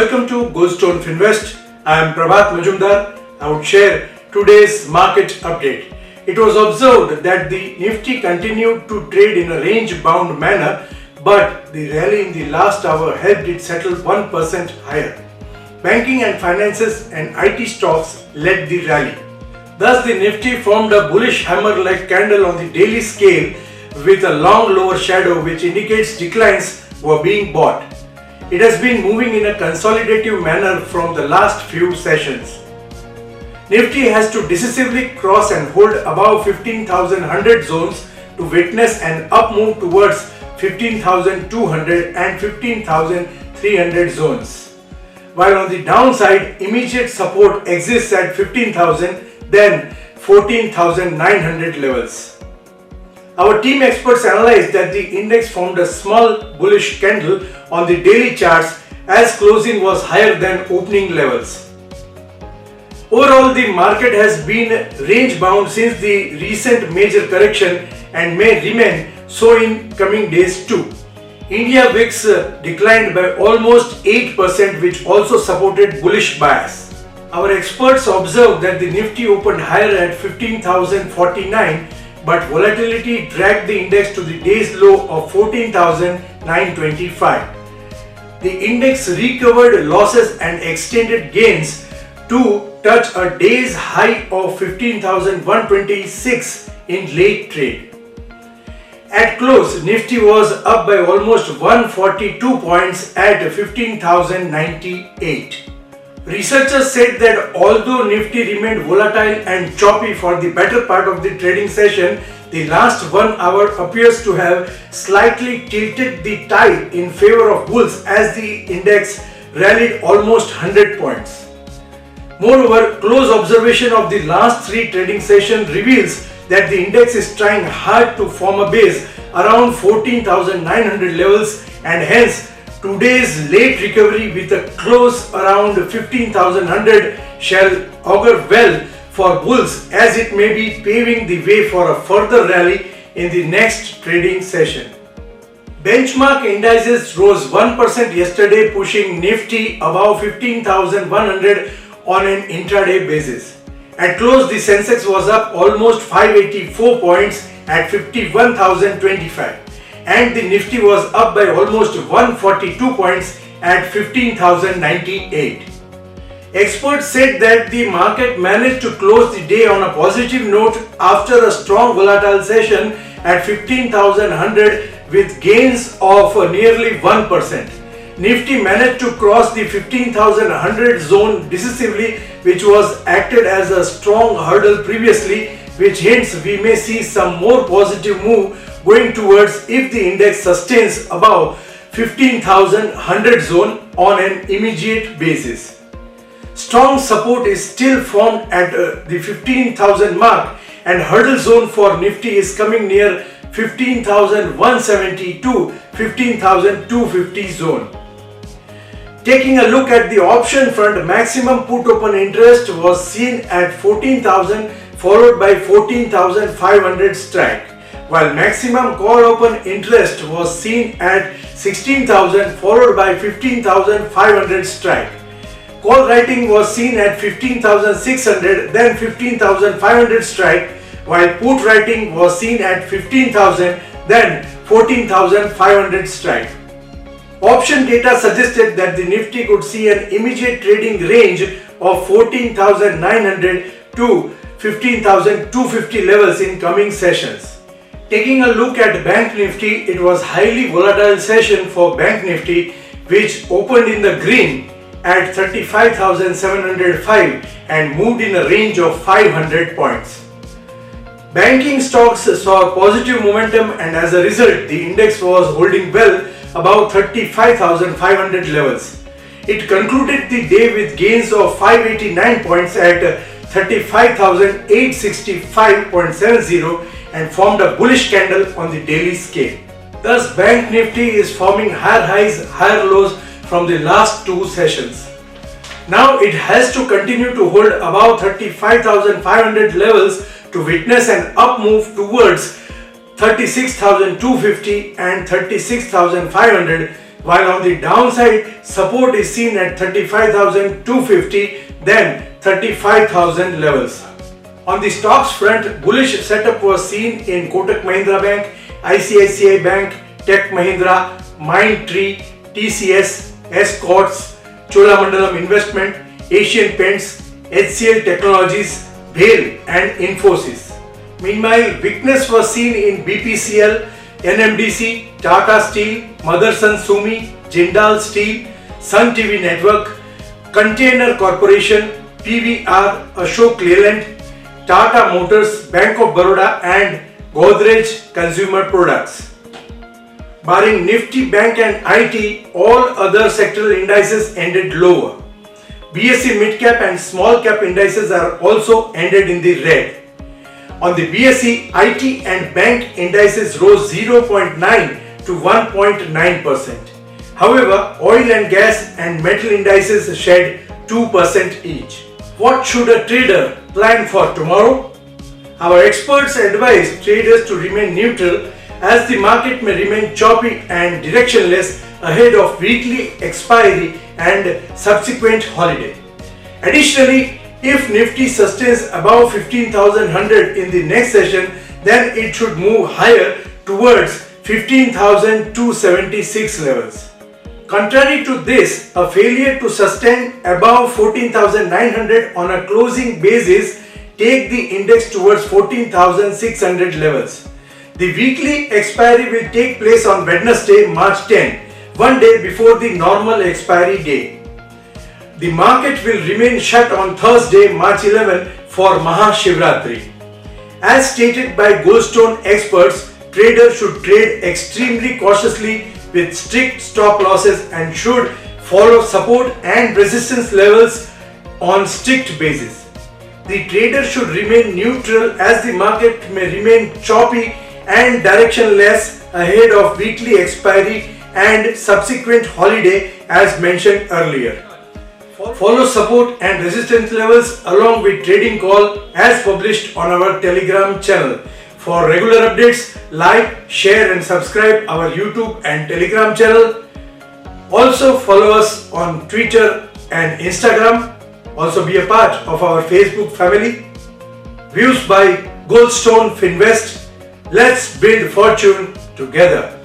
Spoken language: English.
Welcome to Goldstone Finvest. I am Prabhat Majumdar. I would share today's market update. It was observed that the Nifty continued to trade in a range-bound manner, but the rally in the last hour helped it settle 1% higher. Banking and finances and IT stocks led the rally. Thus, the Nifty formed a bullish hammer-like candle on the daily scale with a long lower shadow which indicates declines were being bought. It has been moving in a consolidative manner from the last few sessions. Nifty has to decisively cross and hold above 15,100 zones to witness an up move towards 15,200 and 15,300 zones. While on the downside, immediate support exists at 15,000, then 14,900 levels. Our team experts analyzed that the index formed a small bullish candle on the daily charts as closing was higher than opening levels. Overall, the market has been range bound since the recent major correction and may remain so in coming days too. India VIX declined by almost 8%, which also supported bullish bias. Our experts observed that the Nifty opened higher at 15,049, but volatility dragged the index to the day's low of 14,925. The index recovered losses and extended gains to touch a day's high of 15,126 in late trade. At close, Nifty was up by almost 142 points at 15,098. Researchers said that although Nifty remained volatile and choppy for the better part of the trading session, the last 1 hour appears to have slightly tilted the tide in favor of bulls as the index rallied almost 100 points. Moreover, close observation of the last 3 trading sessions reveals that the index is trying hard to form a base around 14,900 levels, and hence today's late recovery with a close around 15,100 shall augur well for bulls, as it may be paving the way for a further rally in the next trading session. Benchmark indices rose 1% yesterday, pushing Nifty above 15,100 on an intraday basis. At close, the Sensex was up almost 584 points at 51,025. And the Nifty was up by almost 142 points at 15,098. Experts said that the market managed to close the day on a positive note after a strong volatile session at 15,100 with gains of nearly 1%. Nifty managed to cross the 15,100 zone decisively, which was acted as a strong hurdle previously, which hints we may see some more positive move going towards if the index sustains above 15,100 zone on an immediate basis. Strong support is still formed at the 15,000 mark, and hurdle zone for Nifty is coming near 15,170 to 15,250 zone. Taking a look at the option front, maximum put open interest was seen at 14,000 followed by 14,500 strike, while maximum call open interest was seen at 16,000 followed by 15,500 strike. Call writing was seen at 15,600 then 15,500 strike, while put writing was seen at 15,000 then 14,500 strike. Option data suggested that the Nifty could see an immediate trading range of 14,900 to 15,250 levels in coming sessions. Taking a look at Bank Nifty, it was highly volatile session for Bank Nifty, which opened in the green at 35,705 and moved in a range of 500 points. Banking stocks saw positive momentum, and as a result, the index was holding well above 35,500 levels. It concluded the day with gains of 589 points at 35,865.70 and formed a bullish candle on the daily scale. Thus, Bank Nifty is forming higher highs, higher lows from the last 2 sessions. Now it has to continue to hold above 35,500 levels to witness an up move towards 36,250 and 36,500, while on the downside support is seen at 35,250, then 35,000 levels. On the stocks front, bullish setup was seen in Kotak Mahindra Bank, ICICI Bank, Tech Mahindra, Mindtree, TCS, Escorts, Cholamandalam Investment, Asian Paints, HCL Technologies, BHEL and Infosys. Meanwhile, weakness was seen in BPCL, NMDC, Tata Steel, Motherson Sumi, Jindal Steel, Sun TV Network, Container Corporation, PVR, Ashok Leyland, Tata Motors, Bank of Baroda and Godrej Consumer Products. Barring Nifty, Bank and IT, all other sectoral indices ended lower. BSE mid-cap and small-cap indices are also ended in the red. On the BSE, IT and bank indices rose 0.9 to 1.9%. However, oil and gas and metal indices shed 2% each. What should a trader plan for tomorrow? Our experts advise traders to remain neutral as the market may remain choppy and directionless ahead of weekly expiry and subsequent holiday. Additionally, if Nifty sustains above 15,100 in the next session, then it should move higher towards 15,276 levels. Contrary to this, a failure to sustain above 14,900 on a closing basis take the index towards 14,600 levels. The weekly expiry will take place on Wednesday, March 10, one day before the normal expiry day. The market will remain shut on Thursday, March 11 for Mahashivratri. As stated by Goldstone experts, traders should trade extremely cautiously with strict stop losses and should follow support and resistance levels on strict basis. The trader should remain neutral as the market may remain choppy and directionless ahead of weekly expiry and subsequent holiday as mentioned earlier. Follow support and resistance levels along with trading call as published on our Telegram channel. For regular updates, like, share and subscribe our YouTube and Telegram channel. Also follow us on Twitter and Instagram. Also be a part of our Facebook family. Views by Goldstone Finvest. Let's build fortune together.